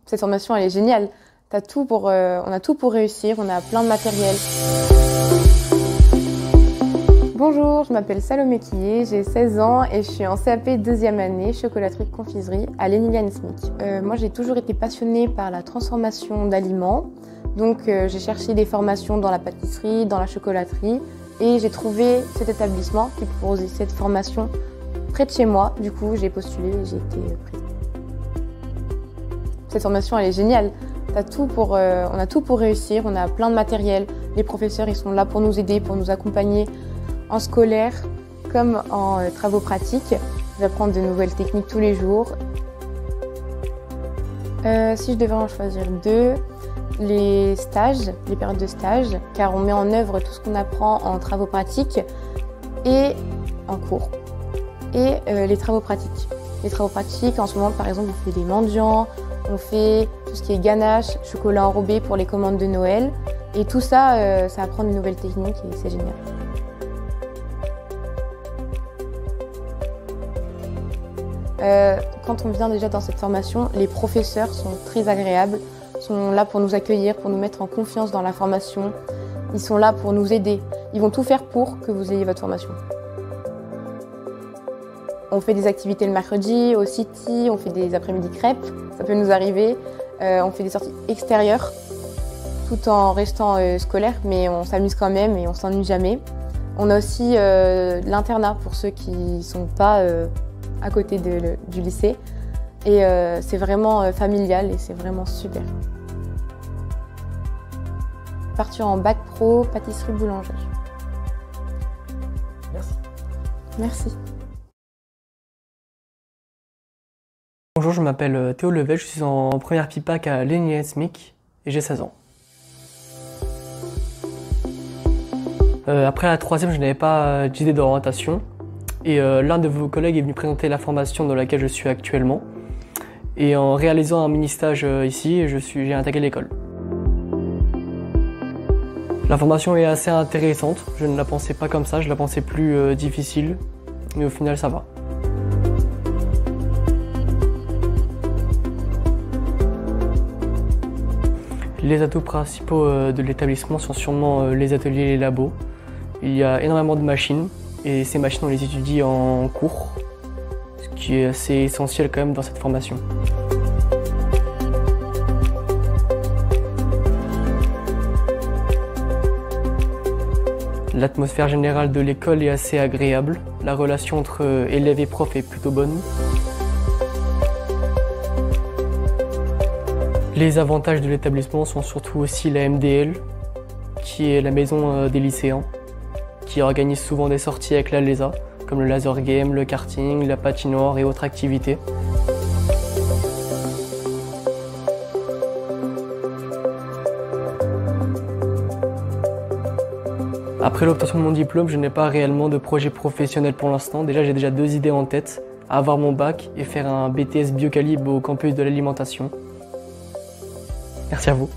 Cette formation, elle est géniale. On a tout pour réussir, on a plein de matériel. Bonjour, je m'appelle Salomé Quillet, j'ai 16 ans et je suis en CAP 2e année, chocolaterie-confiserie à l'Enilian SMIC. Moi, j'ai toujours été passionnée par la transformation d'aliments. Donc, j'ai cherché des formations dans la pâtisserie, dans la chocolaterie et j'ai trouvé cet établissement qui proposait cette formation près de chez moi. Du coup, j'ai postulé et j'ai été prise. Cette formation, elle est géniale. On a tout pour réussir, on a plein de matériel. Les professeurs, ils sont là pour nous aider, pour nous accompagner en scolaire comme en travaux pratiques. J'apprends de nouvelles techniques tous les jours. Si je devais en choisir deux, les stages, les périodes de stage, car on met en œuvre tout ce qu'on apprend en travaux pratiques et en cours. Et les travaux pratiques. Les travaux pratiques, en ce moment, par exemple, on fait des mendiants, on fait tout ce qui est ganache, chocolat enrobé pour les commandes de Noël. Et tout ça, ça apprend de nouvelles techniques et c'est génial. Quand on vient déjà dans cette formation, les professeurs sont très agréables, sont là pour nous accueillir, pour nous mettre en confiance dans la formation. Ils sont là pour nous aider. Ils vont tout faire pour que vous ayez votre formation. On fait des activités le mercredi au City, on fait des après-midi crêpes, ça peut nous arriver. On fait des sorties extérieures tout en restant scolaire, mais on s'amuse quand même et on s'ennuie jamais. On a aussi l'internat pour ceux qui ne sont pas à côté du lycée. Et c'est vraiment familial et c'est vraiment super. Partir en bac pro, pâtisserie boulangerie. Merci. Merci. Bonjour, je m'appelle Théo Level, je suis en première pipac à l'Enilian SMIC et j'ai 16 ans. Après la troisième, je n'avais pas d'idée d'orientation et l'un de vos collègues est venu présenter la formation dans laquelle je suis actuellement. Et en réalisant un mini-stage ici, j'ai intégré l'école. La formation est assez intéressante, je ne la pensais pas comme ça, je la pensais plus difficile, mais au final ça va. Les atouts principaux de l'établissement sont sûrement les ateliers et les labos. Il y a énormément de machines et ces machines on les étudie en cours, ce qui est assez essentiel quand même dans cette formation. L'atmosphère générale de l'école est assez agréable. La relation entre élèves et profs est plutôt bonne. Les avantages de l'établissement sont surtout aussi la MDL, qui est la maison des lycéens, qui organise souvent des sorties avec la LESA, comme le laser game, le karting, la patinoire et autres activités. Après l'obtention de mon diplôme, je n'ai pas réellement de projet professionnel pour l'instant. J'ai déjà 2 idées en tête, avoir mon bac et faire un BTS Biocalib au campus de l'alimentation. Merci à vous.